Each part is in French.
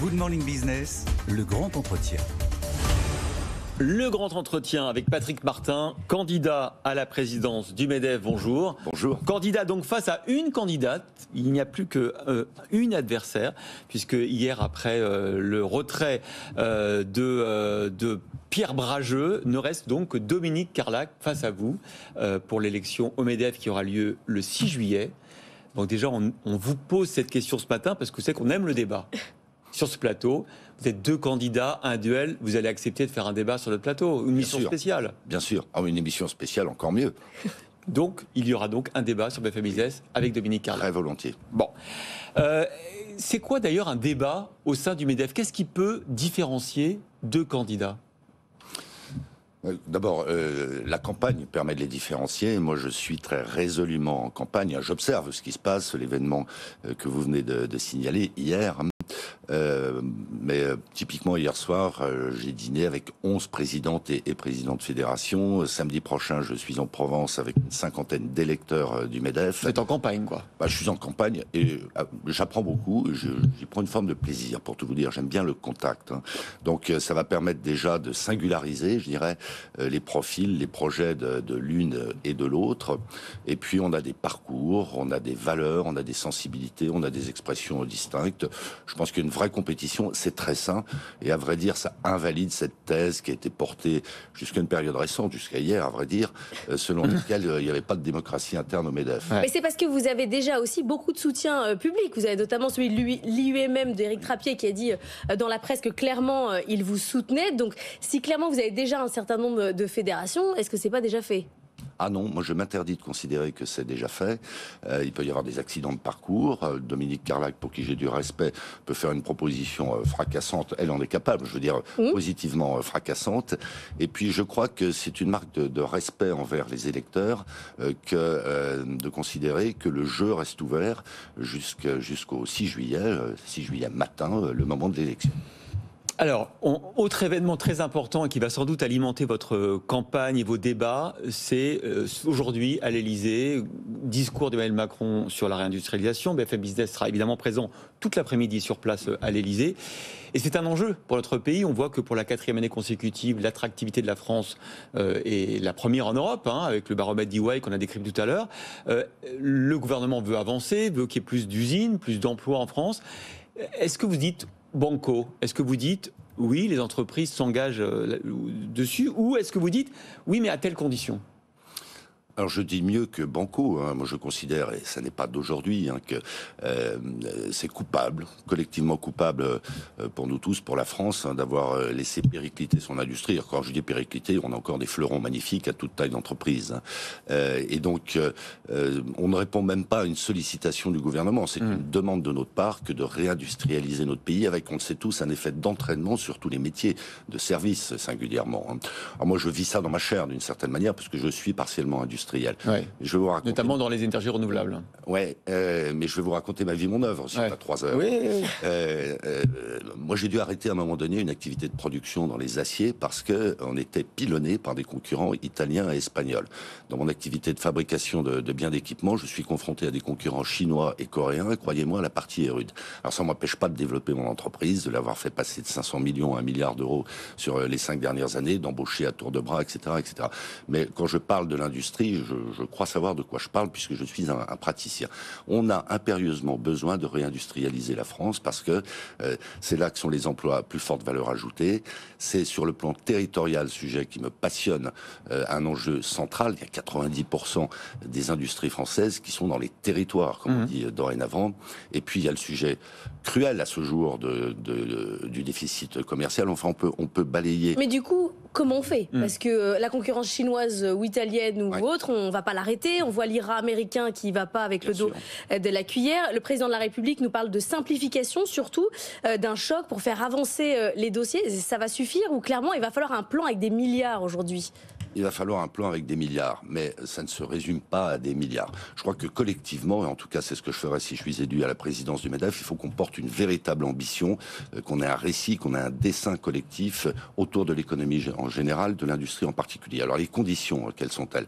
Good Morning Business, le grand entretien. Le grand entretien avec Patrick Martin, candidat à la présidence du MEDEF. Bonjour. Bonjour. Candidat donc face à une candidate. Il n'y a plus qu'une adversaire, puisque hier, après le retrait de Pierre Brageux, ne reste donc que Dominique Carlac face à vous pour l'élection au MEDEF qui aura lieu le 6 juillet. Donc déjà, on vous pose cette question ce matin parce que vous savez qu'on aime le débat. Sur ce plateau, vous êtes deux candidats, un duel, vous allez accepter de faire un débat sur notre plateau, une mission spéciale. Bien sûr, une émission spéciale encore mieux. Donc, il y aura donc un débat sur BFM Business avec Dominique Carlac. Très volontiers. Bon. C'est quoi d'ailleurs un débat au sein du MEDEF? Qu'est-ce qui peut différencier deux candidats? D'abord, la campagne permet de les différencier. Moi, je suis très résolument en campagne. J'observe ce qui se passe, l'événement que vous venez de signaler hier. Mais typiquement hier soir, j'ai dîné avec 11 présidentes et présidents de fédération. Samedi prochain, je suis en Provence avec une cinquantaine d'électeurs du MEDEF. Vous êtes en campagne, quoi. Je suis en campagne et j'apprends beaucoup. J'y prends une forme de plaisir, pour tout vous dire. J'aime bien le contact. Donc ça va permettre déjà de singulariser, je dirais, les profils, les projets de l'une et de l'autre. Et puis on a des parcours, on a des valeurs, on a des sensibilités, on a des expressions distinctes. Je pense qu'une vraie compétition, c'est très sain. Et à vrai dire, ça invalide cette thèse qui a été portée jusqu'à une période récente, jusqu'à hier, à vrai dire, selon laquelle il n'y avait pas de démocratie interne au MEDEF. Mais c'est parce que vous avez déjà aussi beaucoup de soutien public. Vous avez notamment celui de l'IUMM d'Éric Trappier qui a dit dans la presse que clairement, il vous soutenait. Donc, si clairement vous avez déjà un certain nombre de fédérations, est-ce que c'est pas déjà fait ? Ah non, moi je m'interdis de considérer que c'est déjà fait. Il peut y avoir des accidents de parcours. Dominique Carlac, pour qui j'ai du respect, peut faire une proposition fracassante. Elle en est capable, je veux dire, positivement fracassante. Et puis je crois que c'est une marque de respect envers les électeurs de considérer que le jeu reste ouvert jusqu'au 6 juillet matin, le moment de l'élection. Alors, autre événement très important et qui va sans doute alimenter votre campagne et vos débats, c'est aujourd'hui à l'Elysée, discours d'Emmanuel Macron sur la réindustrialisation. BFM Business sera évidemment présent toute l'après-midi sur place à l'Elysée. Et c'est un enjeu pour notre pays. On voit que pour la 4e année consécutive, l'attractivité de la France est la première en Europe, avec le baromètre d'EY qu'on a décrit tout à l'heure. Le gouvernement veut avancer, veut qu'il y ait plus d'usines, plus d'emplois en France. Est-ce que vous dites banco? Est-ce que vous dites oui, les entreprises s'engagent dessus, ou est-ce que vous dites oui, mais à telle condition? Alors je dis mieux que banco. Moi je considère, et ça n'est pas d'aujourd'hui, que c'est coupable, collectivement coupable pour nous tous, pour la France, d'avoir laissé péricliter son industrie. Alors, quand je dis péricliter, on a encore des fleurons magnifiques à toute taille d'entreprise. Et donc on ne répond même pas à une sollicitation du gouvernement. C'est une demande de notre part que de réindustrialiser notre pays avec, on le sait tous, un effet d'entraînement sur tous les métiers de service singulièrement. Alors moi je vis ça dans ma chair d'une certaine manière parce que je suis partiellement industriel. Ouais. Je vais vous raconter... Notamment dans les énergies renouvelables. Ouais, mais je vais vous raconter ma vie, mon œuvre, c'est pas 3 heures. Oui. Moi, j'ai dû arrêter à un moment donné une activité de production dans les aciers parce que on était pilonné par des concurrents italiens et espagnols. Dans mon activité de fabrication de biens d'équipement, je suis confronté à des concurrents chinois et coréens, et croyez-moi, la partie est rude. Alors ça ne m'empêche pas de développer mon entreprise, de l'avoir fait passer de 500 millions à 1 milliard d'euros sur les 5 dernières années, d'embaucher à tour de bras, etc., etc. Mais quand je parle de l'industrie, je crois savoir de quoi je parle puisque je suis un praticien. On a impérieusement besoin de réindustrialiser la France parce que c'est là que sont les emplois à plus forte valeur ajoutée. C'est sur le plan territorial, sujet qui me passionne, un enjeu central. Il y a 90% des industries françaises qui sont dans les territoires, comme on dit dorénavant. Et puis il y a le sujet cruel à ce jour du déficit commercial. Enfin, on peut balayer. Mais du coup, comment on fait? Parce que la concurrence chinoise ou italienne ou autre, on ne va pas l'arrêter. On voit l'IRA américain qui ne va pas avec le dos de la cuillère. Le président de la République nous parle de simplification, surtout d'un choc pour faire avancer les dossiers. Ça va suffire ou clairement il va falloir un plan avec des milliards aujourd'hui? Il va falloir un plan avec des milliards, mais ça ne se résume pas à des milliards. Je crois que collectivement, et en tout cas c'est ce que je ferai si je suis élu à la présidence du MEDEF, il faut qu'on porte une véritable ambition, qu'on ait un récit, qu'on ait un dessin collectif autour de l'économie en général, de l'industrie en particulier. Alors les conditions, quelles sont-elles?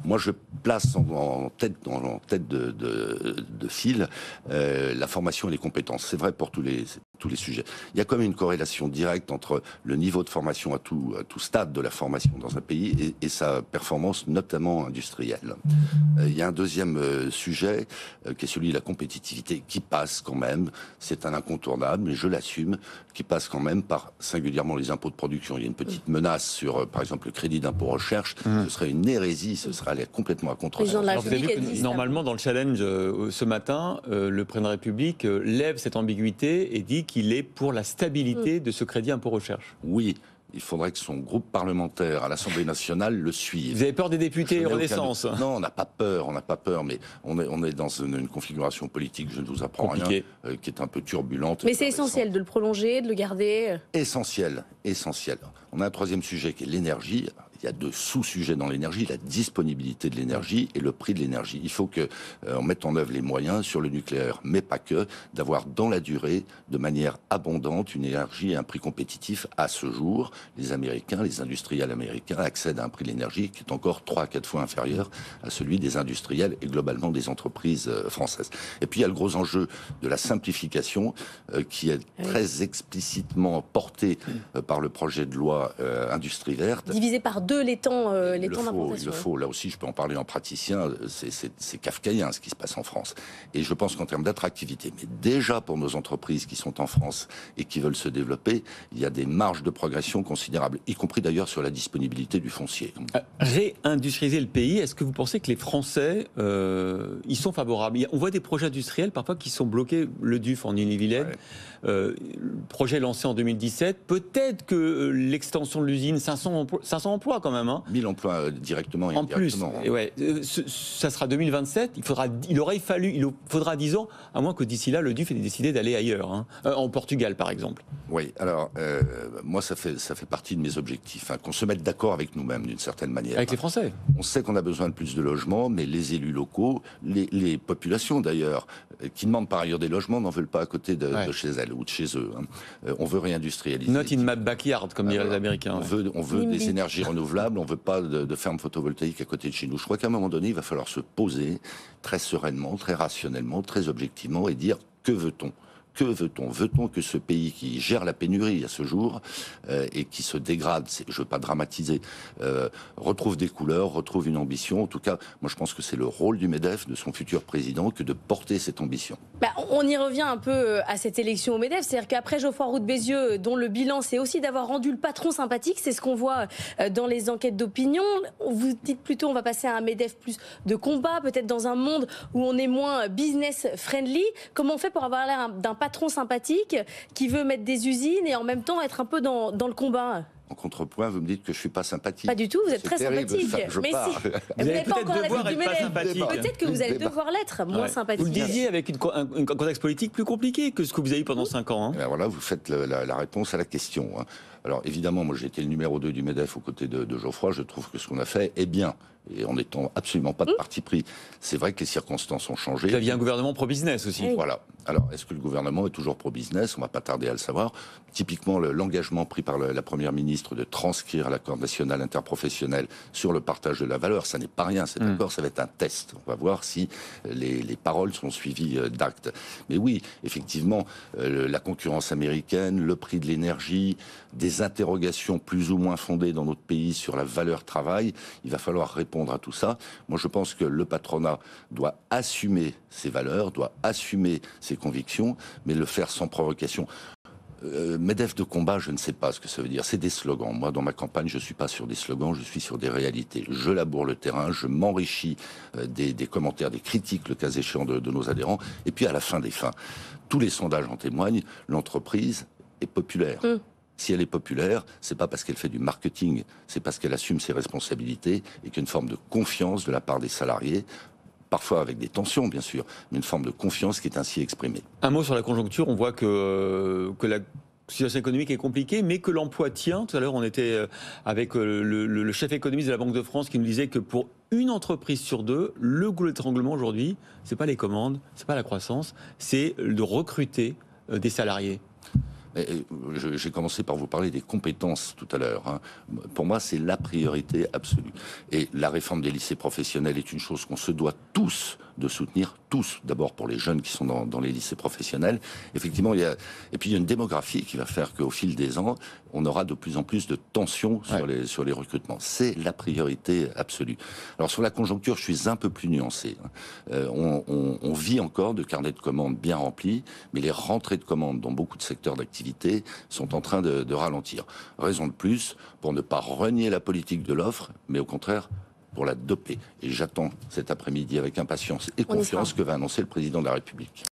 Moi je place en tête de file la formation et les compétences. C'est vrai pour tous les tous les sujets. Il y a quand même une corrélation directe entre le niveau de formation à tout stade de la formation dans un pays et sa performance, notamment industrielle. Il y a un deuxième sujet qui est celui de la compétitivité, qui passe quand même, c'est un incontournable, mais je l'assume, qui passe quand même par singulièrement les impôts de production. Il y a une petite menace sur, par exemple, le crédit d'impôt recherche. Ce serait une hérésie, ce serait aller complètement à contre-sens. Alors vous avez vu que normalement, dans le challenge ce matin, le président de la République lève cette ambiguïté et dit qu'il est pour la stabilité de ce crédit impôt recherche. Oui, il faudrait que son groupe parlementaire à l'Assemblée nationale le suive. Vous avez peur des députés Renaissance? Non, on n'a pas peur, mais on est dans une configuration politique, je ne vous apprends rien, qui est un peu turbulente. Mais c'est essentiel de le prolonger, de le garder. Essentiel. On a un troisième sujet qui est l'énergie. Il y a deux sous-sujets dans l'énergie, la disponibilité de l'énergie et le prix de l'énergie. Il faut qu'on mette en œuvre les moyens sur le nucléaire, mais pas que, d'avoir dans la durée, de manière abondante, une énergie à un prix compétitif. À ce jour, les Américains, les industriels américains accèdent à un prix de l'énergie qui est encore 3 à 4 fois inférieur à celui des industriels et globalement des entreprises françaises. Et puis il y a le gros enjeu de la simplification qui est très explicitement porté par le projet de loi Industrie verte. Divisé par deux les temps d'implantation. Il le faut. Là aussi, je peux en parler en praticien. C'est kafkaïen ce qui se passe en France. Et je pense qu'en termes d'attractivité, mais déjà pour nos entreprises qui sont en France et qui veulent se développer, il y a des marges de progression considérables, y compris d'ailleurs sur la disponibilité du foncier. Réindustrialiser le pays, est-ce que vous pensez que les Français y sont favorables? On voit des projets industriels parfois qui sont bloqués, le DUF en Ille-et-Vilaine. Le projet lancé en 2017, peut-être que l'extension de l'usine, 500 emplois quand même. 1000 emplois directement et en indirectement. Plus, ça sera 2027, il faudra 10 ans, à moins que d'ici là, le DUF ait décidé d'aller ailleurs, en Portugal par exemple. Oui, alors, moi ça fait partie de mes objectifs, qu'on se mette d'accord avec nous-mêmes d'une certaine manière. Avec les Français. On sait qu'on a besoin de plus de logements, mais les élus locaux, les populations d'ailleurs, qui demandent par ailleurs des logements, n'en veulent pas à côté de chez elles ou de chez eux. On veut réindustrialiser. Not in my backyard, comme diraient les Américains. On veut des énergies renouvelables, on ne veut pas de fermes photovoltaïques à côté de chez nous. Je crois qu'à un moment donné, il va falloir se poser très sereinement, très rationnellement, très objectivement et dire que veut-on ? Que veut-on? Veut-on que ce pays qui gère la pénurie à ce jour et qui se dégrade, je ne veux pas dramatiser, retrouve des couleurs, retrouve une ambition? En tout cas, moi je pense que c'est le rôle du MEDEF, de son futur président, que de porter cette ambition. On y revient un peu à cette élection au MEDEF, c'est-à-dire qu'après Geoffroy Roux de Bézieux, dont le bilan c'est aussi d'avoir rendu le patron sympathique, c'est ce qu'on voit dans les enquêtes d'opinion. Vous dites plutôt on va passer à un MEDEF plus de combat, peut-être dans un monde où on est moins business friendly. Comment on fait pour avoir l'air d'un patron sympathique qui veut mettre des usines et en même temps être un peu dans le combat? En contrepoint, vous me dites que je ne suis pas sympathique. Pas du tout, vous êtes très terrible, sympathique. Mais si, vous n'avez pas encore la vie du MEDEF. Peut-être que vous allez devoir l'être, moins sympathique. Vous le disiez avec un contexte politique plus compliqué que ce que vous avez eu pendant 5 ans. Alors voilà, vous faites la réponse à la question. Alors évidemment, moi j'ai été le numéro 2 du MEDEF aux côtés de Geoffroy. Je trouve que ce qu'on a fait est bien. Et en n'étant absolument pas de parti pris. C'est vrai que les circonstances ont changé. Vous aviez un gouvernement pro-business aussi. Oui. Voilà. Alors, est-ce que le gouvernement est toujours pro-business? On ne va pas tarder à le savoir. Typiquement, l'engagement pris par la Première ministre de transcrire l'accord national interprofessionnel sur le partage de la valeur, ça n'est pas rien. Cet accord, ça va être un test. On va voir si les paroles sont suivies d'actes. Mais oui, effectivement, la concurrence américaine, le prix de l'énergie, des interrogations plus ou moins fondées dans notre pays sur la valeur travail, il va falloir répondre à tout ça. Moi, je pense que le patronat doit assumer ses valeurs, doit assumer ses convictions, mais le faire sans provocation. MEDEF de combat, je ne sais pas ce que ça veut dire. C'est des slogans. Moi, dans ma campagne, je ne suis pas sur des slogans, je suis sur des réalités. Je laboure le terrain, je m'enrichis des commentaires, des critiques, le cas échéant, de nos adhérents. Et puis, à la fin des fins, tous les sondages en témoignent, l'entreprise est populaire. Si elle est populaire, c'est pas parce qu'elle fait du marketing, c'est parce qu'elle assume ses responsabilités et qu'il y a une forme de confiance de la part des salariés, parfois avec des tensions bien sûr, mais une forme de confiance qui est ainsi exprimée. Un mot sur la conjoncture, on voit que la situation économique est compliquée, mais que l'emploi tient. Tout à l'heure, on était avec le chef économiste de la Banque de France qui nous disait que pour une entreprise sur deux, le goulot d'étranglement aujourd'hui, c'est pas les commandes, c'est pas la croissance, c'est de recruter des salariés. J'ai commencé par vous parler des compétences tout à l'heure. Hein. Pour moi, c'est la priorité absolue. Et la réforme des lycées professionnels est une chose qu'on se doit tous de soutenir, tous, d'abord pour les jeunes qui sont dans les lycées professionnels. Effectivement, il y a une démographie qui va faire qu'au fil des ans, on aura de plus en plus de tensions sur les recrutements. C'est la priorité absolue. Alors sur la conjoncture, je suis un peu plus nuancé. On vit encore de carnets de commandes bien remplis, mais les rentrées de commandes dans beaucoup de secteurs d'activité sont en train de ralentir. Raison de plus pour ne pas renier la politique de l'offre, mais au contraire pour la doper. Et j'attends cet après-midi avec impatience et confiance que va annoncer le président de la République.